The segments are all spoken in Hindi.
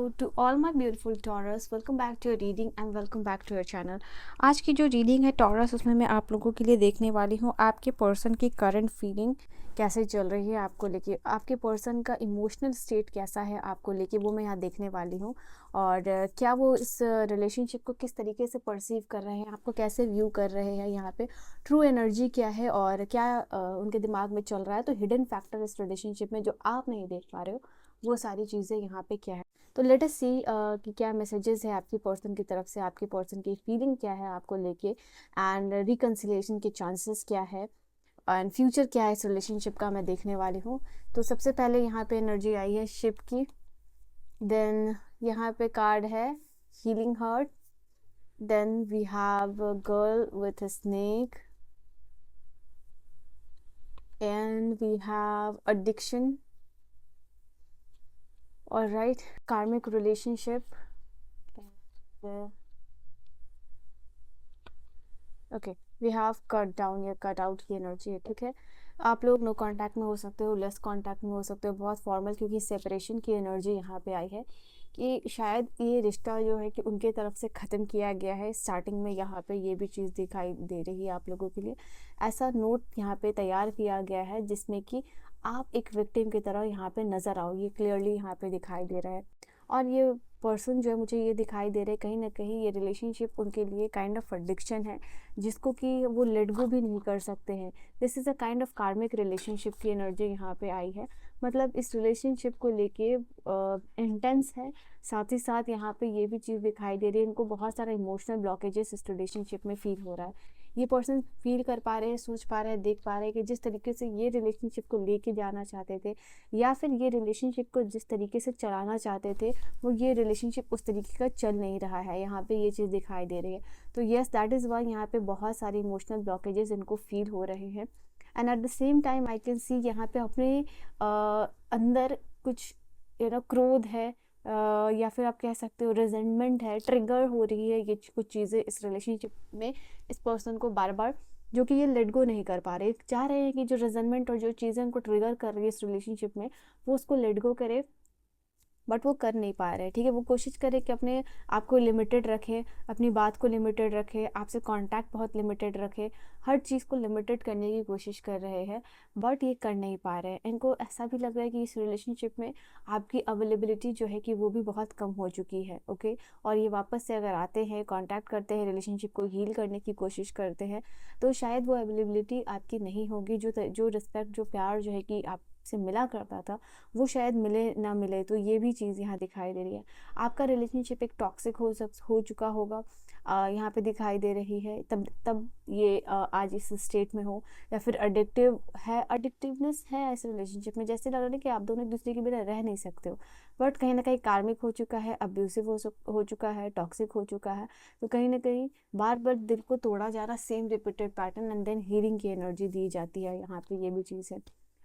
Hello to all my beautiful Taurus. Welcome back to your reading and welcome back to your channel. आज की जो रीडिंग है Taurus, उसमें मैं आप लोगों के लिए देखने वाली हूँ आपके पर्सन की करंट फीलिंग कैसे चल रही है आपको लेके, आपके पर्सन का इमोशनल स्टेट कैसा है आपको लेके, वो मैं यहाँ देखने वाली हूँ। और क्या वो इस रिलेशनशिप को किस तरीके से परसीव कर रहे हैं, आपको कैसे व्यू कर रहे हैं, यहाँ पे ट्रू एनर्जी क्या है और क्या उनके दिमाग में चल रहा है। तो हिडन फैक्टर इस रिलेशनशिप में जो आप नहीं देख पा रहे हो, वो सारी चीज़ें यहाँ पे क्या है। तो लेट अस सी कि क्या मैसेजेस है आपकी पर्सन की तरफ से, आपकी पर्सन की फीलिंग क्या है आपको लेके, एंड रिकन्सिलिएशन के चांसेस क्या है एंड फ्यूचर क्या है इस रिलेशनशिप का, मैं देखने वाली हूँ। तो सबसे पहले यहाँ पे एनर्जी आई है शिप की, देन यहाँ पे कार्ड है healing heart, then we have a girl with a snake and we have addiction. Alright, karmic relationship. Okay, we have cut down या कट आउट की एनर्जी है, ठीक है। आप लोग नो कांटेक्ट में हो सकते हो, लेस कांटेक्ट में हो सकते हो, बहुत फॉर्मल, क्योंकि सेपरेशन की एनर्जी यहाँ पे आई है कि शायद ये रिश्ता जो है कि उनके तरफ से ख़त्म किया गया है स्टार्टिंग में। यहाँ पे ये भी चीज़ दिखाई दे रही है आप लोगों के लिए। ऐसा नोट यहाँ पे तैयार किया गया है जिसमें कि आप एक विक्टिम की तरह यहाँ पे नज़र आओ, ये क्लियरली यहाँ पे दिखाई दे रहा है। और ये पर्सन जो है, मुझे ये दिखाई दे रहा है कहीं ना कहीं ये रिलेशनशिप उनके लिए काइंड ऑफ एडिक्शन है, जिसको कि वो लेट गो भी नहीं कर सकते हैं। This is a kind of कार्मिक रिलेशनशिप की एनर्जी यहाँ पे आई है। मतलब इस रिलेशनशिप को लेके इंटेंस है, साथ ही साथ यहाँ पे ये भी चीज़ दिखाई दे रही है, इनको बहुत सारा इमोशनल ब्लॉकेजेस इस रिलेशनशिप में फील हो रहा है। ये पर्सन फील कर पा रहे हैं, सोच पा रहे हैं, देख पा रहे हैं कि जिस तरीके से ये रिलेशनशिप को लेके जाना चाहते थे, या फिर ये रिलेशनशिप को जिस तरीके से चलाना चाहते थे, वो ये रिलेशनशिप उस तरीके का चल नहीं रहा है। यहाँ पे ये चीज़ दिखाई दे रही है। तो येस, दैट इज़ वाई यहाँ पे बहुत सारे इमोशनल ब्लॉकेजेस इनको फील हो रहे हैं। And at the same time I can see यहाँ पे अपने अंदर कुछ क्रोध है, या फिर आप कह सकते हो रिजेंटमेंट है, ट्रिगर हो रही है ये कुछ चीज़ें इस रिलेशनशिप में इस पर्सन को बार बार, जो कि ये लेट गो नहीं कर पा रहे। चाह रहे हैं कि जो रिजेंटमेंट और जो चीज़ें उनको ट्रिगर कर रही है इस रिलेशनशिप में, वो उसको लेट गो करे, बट वो कर नहीं पा रहे। ठीक है, वो कोशिश करें कि अपने आप को लिमिटेड रखें, अपनी बात को लिमिटेड रखें, आपसे कांटेक्ट बहुत लिमिटेड रखें, हर चीज़ को लिमिटेड करने की कोशिश कर रहे हैं, बट ये कर नहीं पा रहे हैं। इनको ऐसा भी लग रहा है कि इस रिलेशनशिप में आपकी अवेलेबिलिटी जो है कि वो भी बहुत कम हो चुकी है। ओके, और ये वापस से अगर आते हैं, कांटेक्ट करते हैं, रिलेशनशिप को हील करने की कोशिश करते हैं, तो शायद वो अवेलेबिलिटी आपकी नहीं होगी। जो रिस्पेक्ट, जो प्यार जो है कि आपसे मिला करता था, वो शायद मिले ना मिले। तो ये भी चीज़ यहाँ दिखाई दे रही है। आपका रिलेशनशिप एक टॉक्सिक हो चुका होगा, यहाँ पे दिखाई दे रही है, तब तब ये आज इस स्टेट में हो, या फिर अडिक्टिव है, अडिक्टिवनेस है इस रिलेशनशिप में। जैसे लग रहा है कि आप दोनों एक दूसरे के बिना रह नहीं सकते हो, बट कहीं ना कहीं कार्मिक हो चुका है, अब्यूसिव हो चुका है, टॉक्सिक हो चुका है। तो कहीं ना कहीं बार बार दिल को तोड़ा जा रहा, same repeated pattern, and then healing की एनर्जी दी जाती है यहाँ पे, ये भी चीज़ है।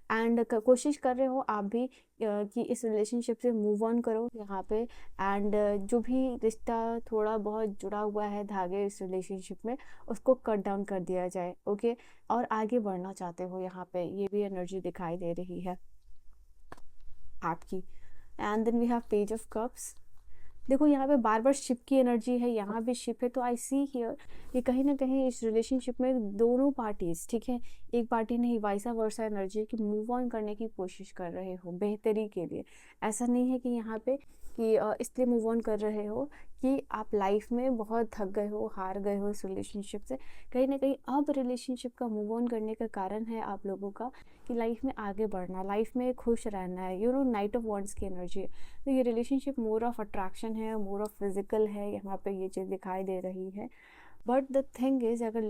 एंड कोशिश कर रहे हो आप भी कि इस रिलेशनशिप से मूव ऑन करो यहाँ पे। एंड जो भी रिश्ता थोड़ा बहुत जुड़ा हुआ है धागे इस रिलेशनशिप में, उसको कट डाउन कर दिया जाए। ओके, और आगे बढ़ना चाहते हो यहाँ पे, ये भी एनर्जी दिखाई दे रही है आपकी। And then we have page of cups. देखो यहाँ पे बार बार शिप की एनर्जी है, यहाँ भी शिप है। तो आई सी हियर ये कहीं ना कहीं इस रिलेशनशिप में दोनों पार्टीज, ठीक है, एक पार्टी नहीं, वाइसा वर्सा एनर्जी है कि मूव ऑन करने की कोशिश कर रहे हो बेहतरी के लिए। ऐसा नहीं है कि यहाँ पे कि इसलिए मूव ऑन कर रहे हो कि आप लाइफ में बहुत थक गए हो, हार गए हो इस रिलेशनशिप से। कहीं ना कहीं अब रिलेशनशिप का मूव ऑन करने का कारण है आप लोगों का कि लाइफ में आगे बढ़ना, लाइफ में खुश रहना है। नाइट ऑफ वॉन्ट्स की एनर्जी है। तो ये रिलेशनशिप मोर ऑफ अट्रैक्शन है, मोर ऑफ फिजिकल है, यहाँ पे ये चीज़ दिखाई दे रही है। बट द थिंग इज, अगर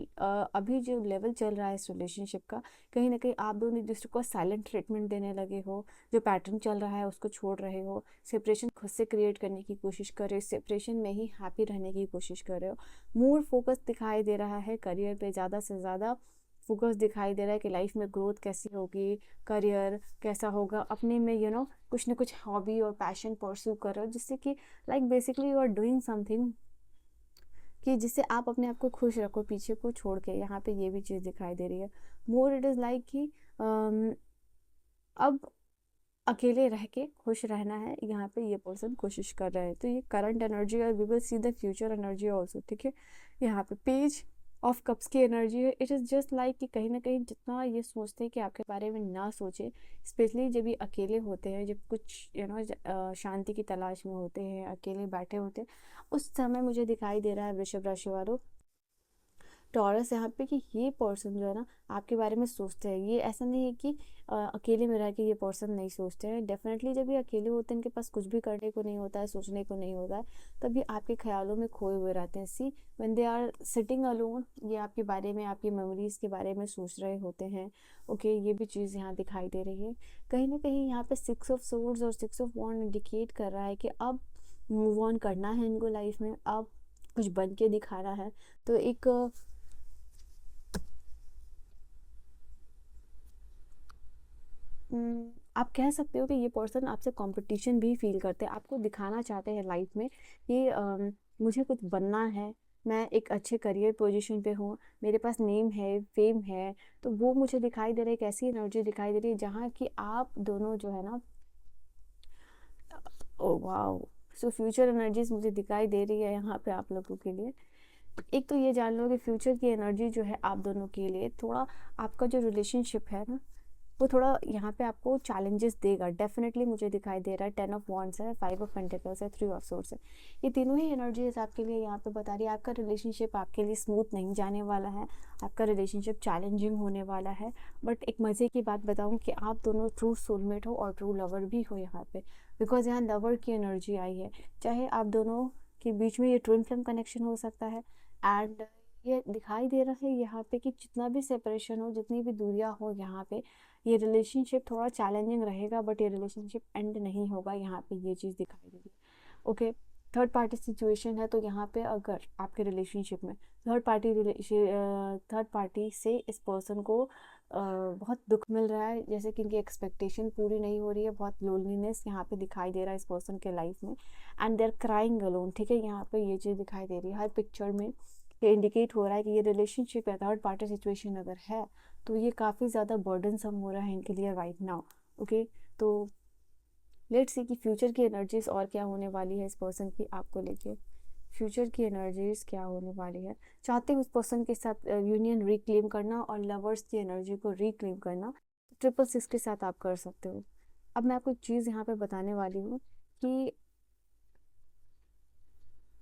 अभी जो लेवल चल रहा है इस रिलेशनशिप का, कहीं ना कहीं आप दोनों एक दूसरे को साइलेंट ट्रीटमेंट देने लगे हो, जो पैटर्न चल रहा है उसको छोड़ रहे हो, सेपरेशन खुद से क्रिएट करने की कोशिश कर रहे हो, सेपरेशन में ही हैप्पी रहने की कोशिश कर रहे हो। मोर फोकस दिखाई दे रहा है करियर पे, ज़्यादा से ज़्यादा फोकस दिखाई दे रहा है कि लाइफ में ग्रोथ कैसी होगी, करियर कैसा होगा, अपने में कुछ ना कुछ हॉबी और पैशन परस्यू कर रहे हो, जिससे कि like basically you are doing something कि जिससे आप अपने आप को खुश रखो, पीछे को छोड़ के। यहाँ पे ये भी चीज़ दिखाई दे रही है। मोर इट इज़ लाइक कि अब अकेले रह के खुश रहना है, यहाँ पे ये पर्सन कोशिश कर रहे हैं। तो ये करंट एनर्जी और we will see the future energy also, ठीक है। यहाँ पे पेज ऑफ कप्स की एनर्जी है। इट इज़ जस्ट लाइक कि कहीं ना कहीं जितना ये सोचते हैं कि आपके बारे में ना सोचे, स्पेशली जब ये अकेले होते हैं, जब कुछ शांति की तलाश में होते हैं, अकेले बैठे होते हैं, उस समय मुझे दिखाई दे रहा है वृषभ राशि वालों, टॉरस यहाँ पे, कि ये पर्सन जो है ना आपके बारे में सोचते हैं। ये ऐसा नहीं है कि अकेले में रह के ये पर्सन नहीं सोचते हैं। डेफिनेटली जब ये अकेले होते हैं, इनके पास कुछ भी करने को नहीं होता है, सोचने को नहीं होता है, तब ये आपके ख्यालों में खोए हुए रहते हैं। See when they are sitting alone, ये आपके बारे में, आपकी मेमोरीज के बारे में सोच रहे होते हैं। ओके, ये भी चीज़ यहाँ दिखाई दे रही है। कहीं ना कहीं यहाँ पे 6 ऑफ सोर्ड्स और 6 ऑफ वॉन्ड इंडिकेट कर रहा है कि अब मूव ऑन करना है इनको लाइफ में, अब कुछ बन के दिखाना है। तो एक आप कह सकते हो कि ये पर्सन आपसे कंपटीशन भी फील करते हैं, आपको दिखाना चाहते हैं लाइफ में कि मुझे कुछ बनना है, मैं एक अच्छे करियर पोजीशन पे हूँ, मेरे पास नेम है, फेम है। तो वो मुझे दिखाई दे रहा है, एक ऐसी एनर्जी दिखाई दे रही है जहाँ कि आप दोनों जो है ना, oh wow, so future energies मुझे दिखाई दे रही है यहाँ पे आप लोगों के लिए। एक तो ये जान लो कि फ्यूचर की एनर्जी जो है आप दोनों के लिए, थोड़ा आपका जो रिलेशनशिप है ना, वो थोड़ा यहाँ पे आपको चैलेंजेस देगा। डेफिनेटली मुझे दिखाई दे रहा है 10 ऑफ वॉन्ड्स है, 5 ऑफ पेंटिकल्स है, 3 ऑफ सोर्स है। ये तीनों ही एनर्जीज आपके लिए यहाँ पे बता रही है आपका रिलेशनशिप आपके लिए स्मूथ नहीं जाने वाला है, आपका रिलेशनशिप चैलेंजिंग होने वाला है। बट एक मज़े की बात बताऊँ कि आप दोनों ट्रू सोलमेट हो और ट्रू लवर भी हो यहाँ पे, बिकॉज यहाँ लवर की एनर्जी आई है। चाहे आप दोनों के बीच में ये ट्विन फ्लेम कनेक्शन हो सकता है, एंड ये दिखाई दे रहा है यहाँ पे कि जितना भी सेपरेशन हो, जितनी भी दूरियां हो, यहाँ पे ये रिलेशनशिप थोड़ा चैलेंजिंग रहेगा, बट ये रिलेशनशिप एंड नहीं होगा, यहाँ पे ये चीज़ दिखाई दे रही है। ओके, थर्ड पार्टी सिचुएशन है, तो यहाँ पे अगर आपके रिलेशनशिप में थर्ड पार्टी से इस पर्सन को बहुत दुख मिल रहा है, जैसे कि इनकी एक्सपेक्टेशन पूरी नहीं हो रही है, बहुत लोनलीनेस यहाँ पे दिखाई दे रहा है इस पर्सन के लाइफ में, and they are crying alone, ठीक है। यहाँ पे ये चीज़ दिखाई दे रही है हर पिक्चर में। ये इंडिकेट हो रहा है कि ये रिलेशनशिप या थर्ड पार्टी सिचुएशन अगर है, तो ये काफ़ी ज़्यादा बर्डनसम हो रहा है इनके लिए राइट नाउ। ओके, तो लेट्स सी कि फ्यूचर की एनर्जीज और क्या होने वाली है इस पर्सन की आपको लेके। फ्यूचर की एनर्जीज क्या होने वाली है, चाहते हो उस पर्सन के साथ यूनियन रिक्लेम करना और लवर्स की एनर्जी को रिक्लेम करना, ट्रिपल सिक्स के साथ आप कर सकते हो। अब मैं आपको एक चीज़ यहाँ पे बताने वाली हूँ कि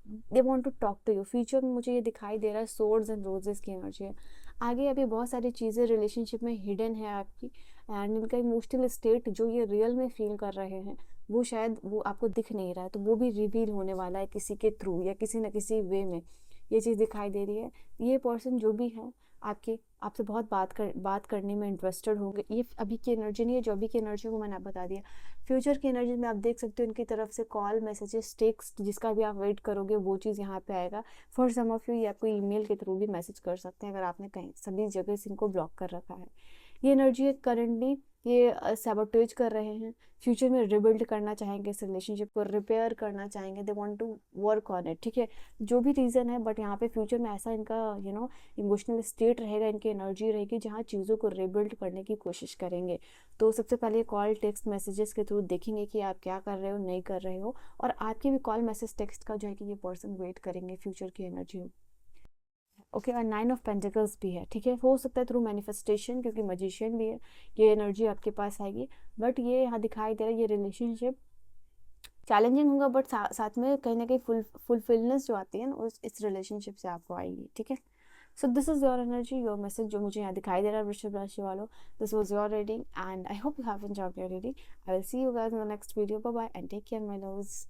they want to talk to you. Future में मुझे ये दिखाई दे रहा है सोर्ड्स एंड रोजेस की एनर्जी है। आगे अभी बहुत सारी चीज़ें रिलेशनशिप में हिडन है आपकी, एंड इनका इमोशनल स्टेट जो ये रियल में फील कर रहे हैं, वो शायद वो आपको दिख नहीं रहा है, तो वो भी रिवील होने वाला है किसी के थ्रू या किसी न किसी वे में। ये चीज़ दिखाई दे रही है। ये पर्सन जो भी है आपसे बहुत बात करने में इंटरेस्टेड होंगे। ये अभी की एनर्जी नहीं है, जो अभी की एनर्जी को मैंने आप बता दिया। फ्यूचर की एनर्जी में आप देख सकते हो इनकी तरफ से कॉल, मैसेजेस, टेक्स्ट, जिसका भी आप वेट करोगे वो चीज़ यहाँ पे आएगा। फॉर सम ऑफ यू ये आपको ईमेल के थ्रू भी मैसेज कर सकते हैं अगर आपने कहीं सभी जगह से इनको ब्लॉक कर रखा है। ये एनर्जी करंटली ये सैबोटेज कर रहे हैं, फ्यूचर में रिबिल्ड करना चाहेंगे, इस रिलेशनशिप को रिपेयर करना चाहेंगे, they want to work on it, ठीक है। जो भी रीज़न है, बट यहाँ पे फ्यूचर में ऐसा इनका इमोशनल स्टेट रहेगा, इनकी एनर्जी रहेगी जहाँ चीज़ों को रिबिल्ड करने की कोशिश करेंगे। तो सबसे पहले कॉल, टेक्स्ट, मैसेजेस के थ्रू देखेंगे कि आप क्या कर रहे हो, नहीं कर रहे हो, और आपकी भी कॉल, मैसेज, टेक्स्ट का जो है कि ये पर्सन वेट करेंगे फ्यूचर की एनर्जी में। ओके, और 9 ऑफ पेंटिकल्स भी है, ठीक है। हो सकता है थ्रू मैनिफेस्टेशन, क्योंकि मजिशियन भी है, ये एनर्जी आपके पास आएगी। बट ये यहाँ दिखाई दे रहा है ये रिलेशनशिप चैलेंजिंग होगा, बट साथ में कहीं ना कहीं फुलफिलनेस जो आती है ना उस इस रिलेशनशिप से आपको आएगी, ठीक है। So this is your energy, your message जो मुझे यहाँ दिखाई दे रहा है वृषभ राशि वालों। This was your reading and I hope you have enjoyed your reading. I will see you guys in the next video. Bye bye and take care my loves.